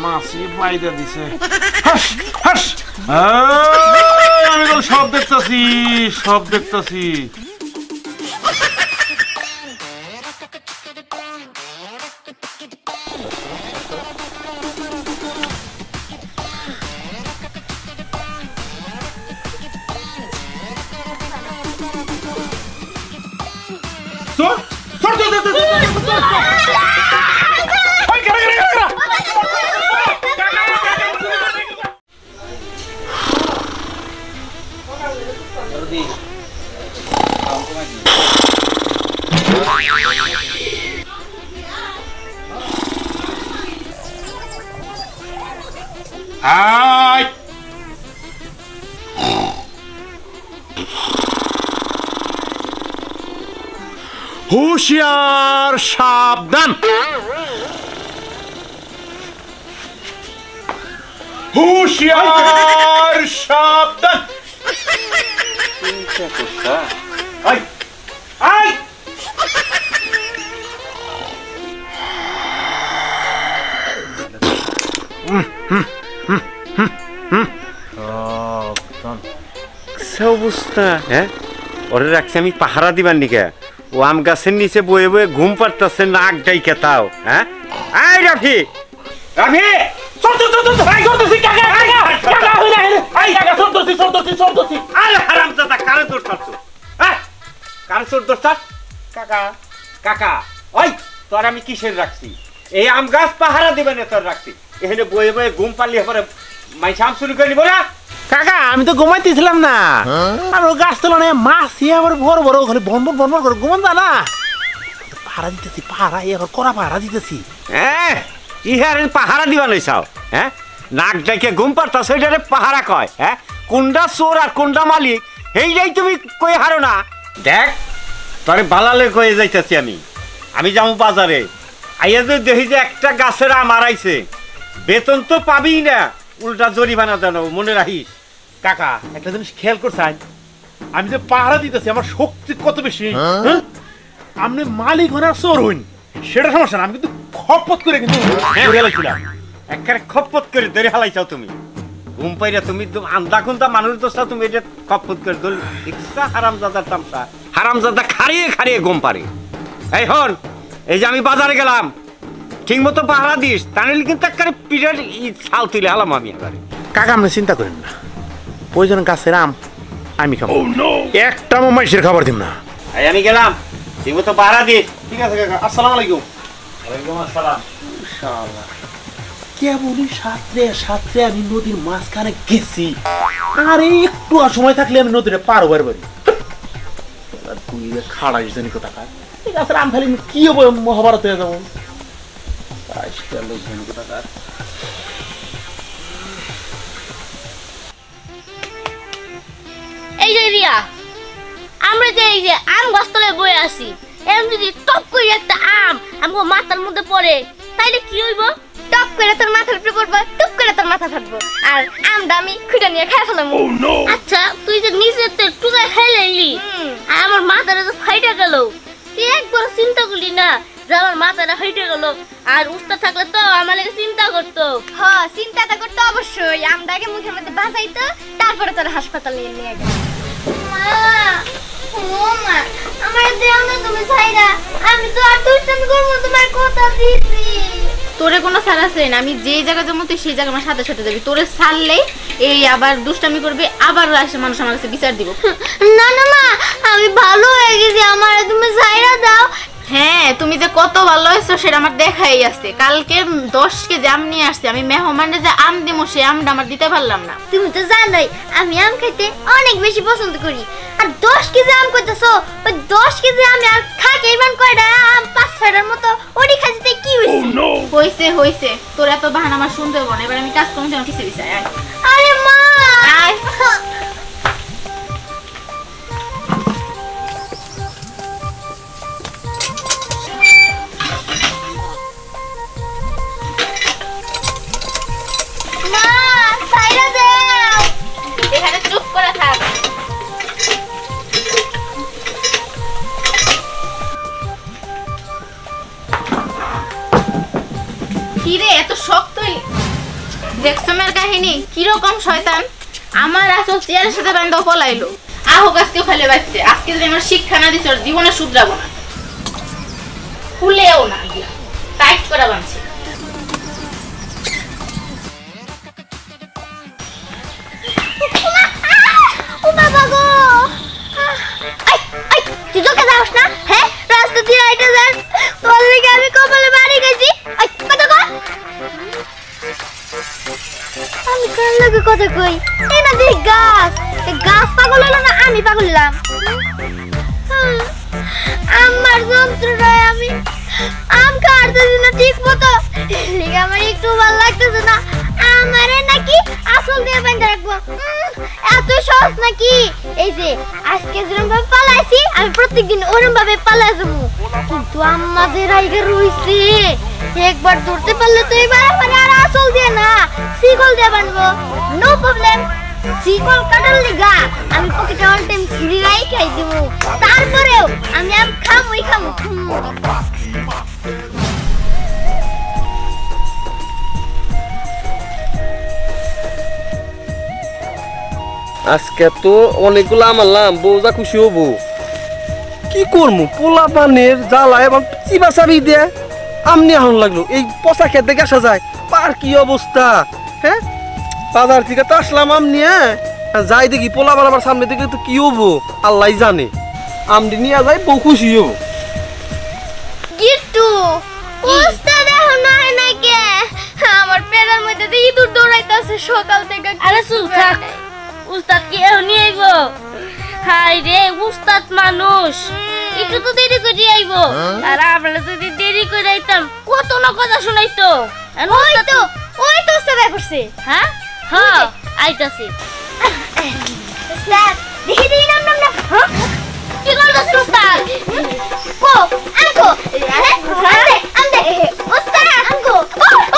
মাছি বাইদা দিছে। হাস হাস, আমি তো সব দেখতেছি, সব দেখতেছি। হুঁশিয়ার, সাবধান। হুঁশিয়ার, সাবধান। অবস্থা, হ্যাঁ ওরে রাখছি আমি পাহারা দিবার নিকে। ও আম গাছের নিচে বয়ে বয়ে ঘুম পাড়তেছে, নাক ডাইকে তাও। হ্যাঁ আই রাফি, রাফি তোর আমি কিসের রাখছি? এই আম গাছ পাহারা দিবে না তোর রাখছি। এখানে বয়ে বয়ে ঘুম পারলি পরে মাইসাম শুরু করে বলা। কাকা আমি তো ঘুমাইতেছিলাম না, আর ও গাছ তোলা মাছ আবার বড় বড় ওখানে বনবন বনবন করে ঘুমান না। পাহারা দিতেছি, পাহারা এবার করা পাহারা দিতেছি। হ্যাঁ ইহার পাহারা দিবা নই চাও? হ্যাঁ নাক ডাইকে ঘুম পারতাছ, ওইটারে পাহারা কয়? হ্যাঁ কোনটা চোর আর কোনটা মালিক সেইটাই তুমি কই হারো না? দেখ তোরে বালালে কয়ে যাইতেছি আমি যাবো বাজারে। আইয়া যে দেখি যে একটা গাছের আম হারাইছে, বেতন তো পাবি না, উল্টা জরিমানা দেন। মনে রাখিস। কাকা একটা জিনিস খেয়াল করছেন, আমি যে পাহারা দিতেছি আমার শক্তি কত বেশি। আপনি মালিক হন আর চোর হইন সেটা সমস্যা না, আমি কিন্তু খপত করে কিন্তু একবারে খপত করে ধরে হালাইছাও তুমি। ঘুম পাইরা তুমি আন্দা খুন্দা মানুষ দোষটা তুমি এটা খপত করে ধরলি। ইচ্ছা হারামজাদার তামসা, হারামজাদা খাড়িয়ে খাড়িয়ে ঘুম পারে। এই হন, এই যে আমি বাজারে গেলাম, ঠিক মতো পাহারা দিস, তাহলে কিন্তু একবারে পিঠের ছাল তুলে হালাম আমি এবারে। কাকা আপনি চিন্তা করেন না, প্রয়োজন গাছের আম আমি খাবো, একটা মাইসের খাবার দিব না। আমি গেলাম, ঠিক মতো পাহারা দিস। ঠিক আছে কাকা, আসসালামু আলাইকুম। ওয়ালাইকুম আসসালাম। ইনশাআল্লাহ। কেবলই সাঁতরে সাঁতরে আমি নদীর মাঝখানে গেছি, আর একটু সময় থাকলে আমি নদীটা পার হবার পারি। তুই খাড়াইস জানি কোথাকার এই গাছের আম খালি কি হবো, মহাভারত হয়ে যাবো। এই যে রিয়া, আমরা যে এই যে আম গাছতলে বয়ে আছি, এরকম যদি টপ করে একটা আম আমার মাথার মধ্যে পড়ে তাইলে কি হইব? টপ করে তোর মাথার উপরে পড়বে, টপ করে তোর মাথা ফাটবো, আর আমটা আমি খুঁড়ে নিয়ে খাই ফেলাম। আচ্ছা তুই যে নিজে টুকায় খাইলি আর আমার মাথাটা তো ফাইটা গেল, তুই একবার চিন্তা করলি না যে আমার মাথাটা ফাইটা গেল? আর উস্তাদ থাকলে তো আমার লাগে চিন্তা করতো। হ্যাঁ চিন্তাটা করতো অবশ্যই, আমটাকে মুখের মধ্যে বাঁচাইতো, তারপরে তোর হাসপাতালে নিয়ে গেল। আমার দেও না তুমি ছাইরা, আমি তো আর দুষ্টামি করবো, তোমার কথা দিছি। তোরে কোনো ছাড় আছে না, আমি যে জায়গা যাবো তুই সেই জায়গা আমার সাথে সাথে যাবি। তোরে ছাড়লেই এই আবার দুষ্টামি করবে, আবার আসে মানুষ আমার কাছে বিচার দিব। না না মা, আমি ভালো হয়ে গেছি, আমার তুমি ছাইরা দাও। হ্যাঁ তুমি যে কত ভালো হয়েছো সেটা আমার দেখাই আছে। কালকে 10 কেজি আম নিয়ে আসছি, আমি মেহমানরে যে আম দিমো সে আমটা আমার দিতে পারলাম না। তুমি তো জানোই আমি আম খাইতে অনেক বেশি পছন্দ করি, আর 10 কেজি আম কইতেছো, ওই 10 কেজি আমি আর খাকে ইমান কয়টা আম 5-6টার মতো ওডি খাইতে কি হইছে? হইছে তোর এত বাহানা আমার শুনতে হবে না, এবার আমি কাজ করতে আমার পিছে পিছে আয়। আরে মা আয়। এখানে চুপ করে থাক। কি রে এত শক্ত দেখছো মের কাহিনী কিরকম শয়তান আমার আসল চেয়ারের সাথে বান্ধব পলাইলো আহোক আজকেও ফেলে বাঁচতে আজকে যদি আমার শিক্ষা না দিচ্ছে ওর জীবনে শুধরাবো না খুলেও না টাইট করে বাঁধছে ও বাবা গো আই আই তুই তোকে যাস না হ্যাঁ রাস্তা দিয়ে আইতে যাস তোর দিকে আমি কপালে বাড়ি গেছি আই কথা কর আমি কার লাগে কথা কই এই না দেখ গাছ পাগল হলো না আমি পাগল হলাম আমার যন্ত্রণায় আমি আম কাটতেছি না ঠিক মতো আমার একটু ভালো লাগতেছে না আমারে নাকি আসল দিয়ে বাঁধা রাখবো এত সহজ নাকি এই যে আজকে যেরকম ভাবে পালাইছি আমি প্রত্যেকদিন ওরকম ভাবে পালাই যাবো কিন্তু আম্মা যে রাইগে রইছে একবার ধরতে পারলে তো এবার আমার আর আসল দিয়ে না শিকল দিয়ে বাঁধবো নো প্রবলেম শিকল কাটার লিগা আমি পকেটে অল টাইম ছুরি রাখাই দিব তারপরেও আমি আম খামই খামু আজকে তো অনেকগুলো আমারলাম বউজা খুশি হবো কি করবো পোলা পানের জ্বালায় এবং চিবা চাবি দিয়ে আমনি আহন লাগলো এই পচা খেতে দেখে আসা যায় পার কি অবস্থা হ্যাঁ বাজার থেকে তো আসলাম আমনি যাই দেখি পোলা বানাবার সামনে দেখলে তো কি হবো আল্লাহ জানে আমনি নিয়ে যাই বউ খুশি হবো গিট্টু ওস্তাদ এখন নাই নাকি আমার পেটের মধ্যে দিয়ে ইঁদুর দৌড়াইতেছে সকাল থেকে আরে চুপ থাক উস্তাদ কি এখনই আইব হাই রে উস্তাদ মানুষ একটু তো দেরি করে আইব আর আমরা যদি দেরি করে আইতাম কত না কথা শুনাইতো ওই তো ওস্তাদ করছে হ্যাঁ হ্যাঁ আইতাছি ওস্তাদ দেখি দেখি নাম হ্যাঁ কি করতেছিস উস্তাদ ও আঙ্কো আমদে ওস্তাদ আঙ্কো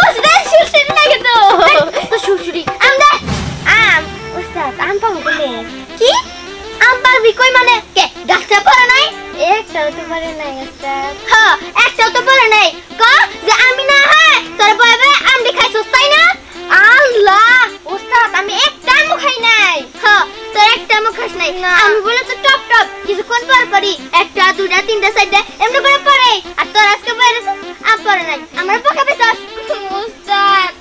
ওস্তাদ শুশুরি লাগে তো শুশুরি আমদে ওস্তাদ আম পাবো বলে কি আম পারবি কই মানে কে গাছটা পড়ে নাই একটাও তো পড়ে নাই ওস্তাদ হ্যাঁ একটাও তো পড়ে নাই ক যে আমি না হ্যাঁ তোর বয়বে আম দেখাইছস তাই না আল্লাহ ওস্তাদ আমি একটা আম খাই নাই হ্যাঁ তোর একটা আম খাস নাই আমি বলে তো টপ টপ কিছুক্ষণ পর পরই একটা দুটা তিনটা চারটা এমনি করে পড়ে আর তোর আজকে বাইরে আম পড়ে নাই আমার পকা পেছাস ওস্তাদ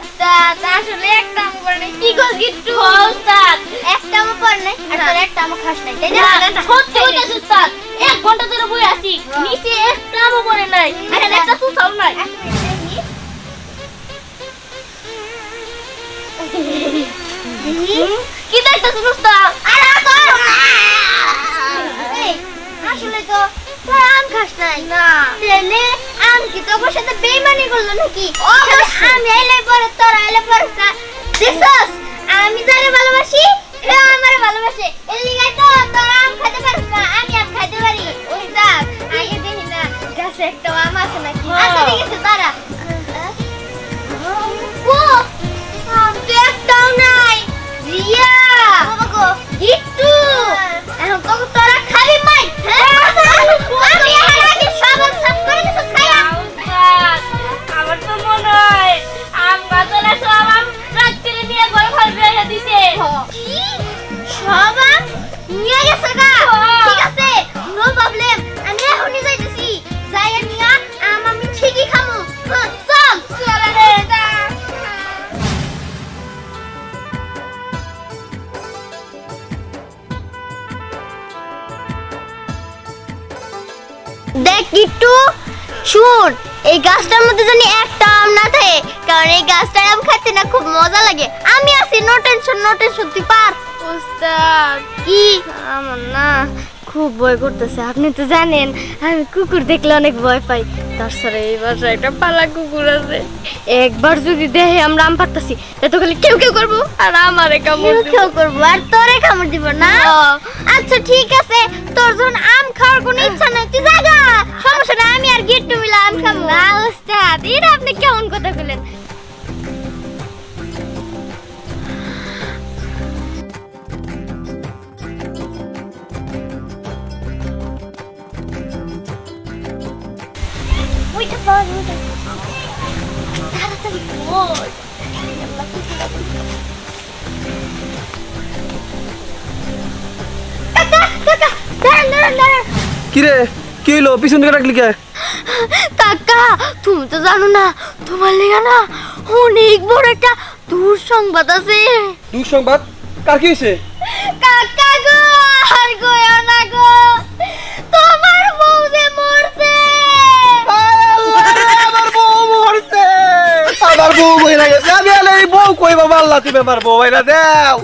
আসলে একটা আম পড়ে নাই কি গো গিট্টু ওস্তাদ একটা আম পড়ে নাই আর তোর একটা আম খাস নাই তাই না সত্যি কইতাছিস উস্তাদ 1 ঘন্টা ধরে বই আছি নিচে একটা আমও পড়ে নাই এখানে একটা সুসাও নাই কি দেখতেছিস উস্তাদ আরে তোর আসলে তো তোর আম খাস নাই না তাহলে আম কি তোর সাথে বেইমানি করলো নাকি আমি আইলে পরে তোর আইলে পরে দেখছস আমি যারে ভালোবাসি হে আমারে ভালোবাসে এর লিগাই তো তোর আম খেতে পারিস না আমি আম খাইতে পারি ওস্তাদ আগে দেখি না গাছে একটা আম আছে নাকি আচ্ছা ঠিক আছে দাঁড়া ও আম তো একটাও নাই রিয়া বাবা গো গিট্টু এখন তো তোরা খাবি মাই আমি আগে সব সব করে দিছস খায়া আমার তো মনে হয় আম গাছলা সব আম রাত্রে নিয়ে ঘরে ঘরে রেখে দিছে কি সব আম নিয়ে গেছে গা ঠিক আছে নো প্রবলেম আমি এখনই যাইতেছি যাইয়া নিয়া আম আমি ঠিকই খামু চল চল রে দেখ গিট্টু শুন এই গাছটার মধ্যে জানি একটা আম না থাকে কারণ এই গাছটার আম খেতে না খুব মজা লাগে আমি আছি নো টেনশন তুই পার ওস্তাদ কি আমার না খুব ভয় করতেছে আপনি তো জানেন আমি কুকুর দেখলে অনেক ভয় পাই তাছাড়া এই বাসায় একটা পালা কুকুর আছে একবার যদি দেখে আমরা আম পারতাছি এত খালি কেউ করবো আর আমারে কামড় কেউ করবো আর তোরে কামড় দিব না আচ্ছা ঠিক আছে তোর যখন আম খাওয়ার কোনো ইচ্ছা নাই তুই জাগা সমস্যা না আমি আর গিট্টু মিলে আম খাবো না ওস্তাদ এটা আপনি কেমন কথা বলেন তাড়াতাড়ি কর। কাকা কাকা দাঁড়ান দাঁড়ান দাঁড়ান। কি রে কি হইলো পিছন দিকে ডাকলি কে? কাকা তুমি তো জানো না তোমার লেগা না অনেক বড় একটা দুঃসংবাদ আছে। দুঃসংবাদ? কার কি হয়েছে? কাকা গো আর গো না গো, তোমার বউ যে মরছে। আমার বউ মরছে, আমার বউ মরে গেছে। আমি এই বউ কই বাবা আল্লাহ তুমি আমার বউ মাইরা দাও।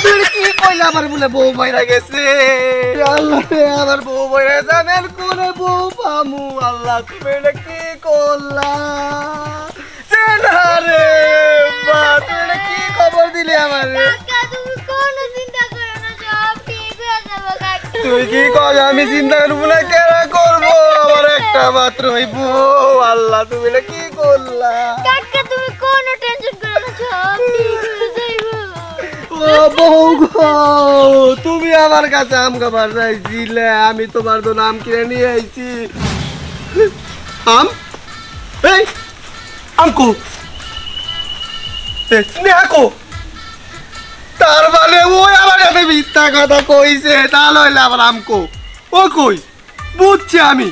তুমি কি কইলা আমার বলে বউ মাইরা গেছে? আল্লাহ আমার বউ মাইরা যাবেন কোন বউ পামু? আল্লাহ তুমি এটা কি করলা? রে বা তুমি কি খবর দিলে আমার? কাকা তুমি কোনো চিন্তা করো না, সব ঠিক হয়ে যাবে কাকা। তুই কি কর? আমি চিন্তা করবো না কেন করবো? আমার একটা মাত্র বউ। আল্লাহ তুমি এটা কি করলা? কাকা তুমি কোনো টেনশন করো না, সব ঠিক হয়ে যাবে। ও বউ গো, তুমি আমার কাছে আম খাবার চাইছিলে, আমি তোমার জন্য আম কিনে নিয়ে আইছি। আম? এই আম কো? স্নেহা কো? তার মানে ওই আমার কাছে মিথ্যা কথা কইছে, তা নইলে আমার আম কো? ও কই? বুঝছি আমি,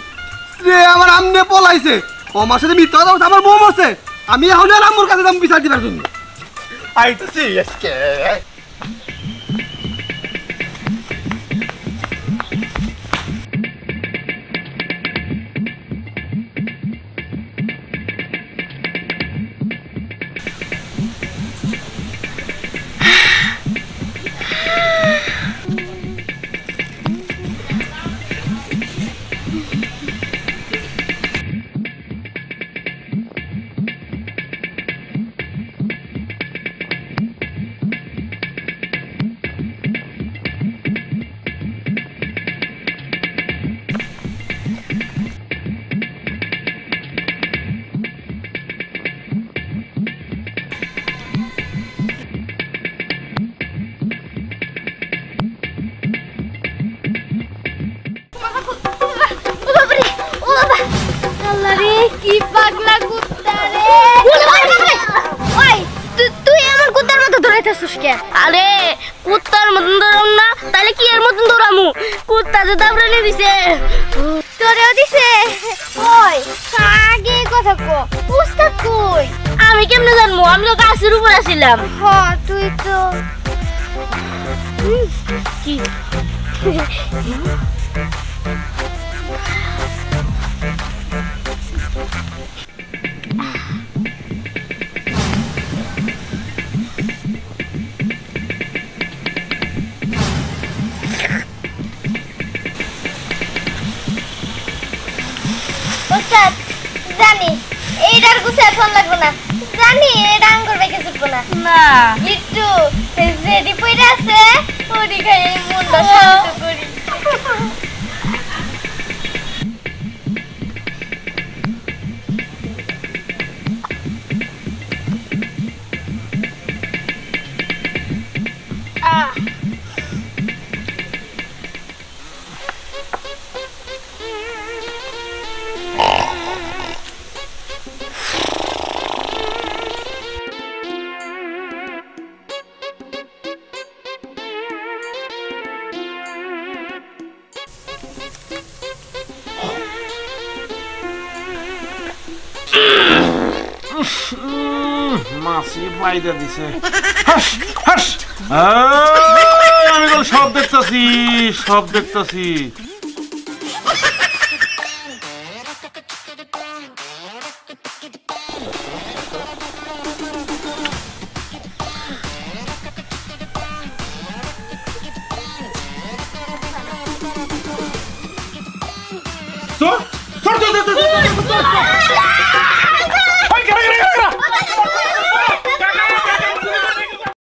আমার আম নিয়ে পলাইছে। আমার সাথে মিথ্যা কথা বলছে, আমার বউ আছে। আমি এখন আর আম্মুর কাছে দাম বিচার দিবার জন্য আইতেছি আজকে। কি পাগলা কুত্তা রে! ওই তুই আমার কুত্তার মতো দৌড়াইতেছিস কে? আরে কুত্তার মতন দৌড়াম না তাহলে কি এর মতন দৌড়ামু? কুত্তা যে দাবড়ানি দিছে। তোরেও দিছে? ওই আগে কথা কো, উস্তাদ কই? আমি কেমনে জানবো? আমি তো গাছের উপর আছিলাম। হ তুই তো কি ওস্তাদ জানি এইটার গুছে ফোন লাগবে না, জানি এটা আঙ্গুর বেঁকে চুপবো না। না একটু যেটি পইরা আছে ওটি খাই এই মনটা শান্ত করি। মাসি ফায়দা দিছে। আমি সব দেখতাছি, সব দেখতাছি। চল চল চল চল চল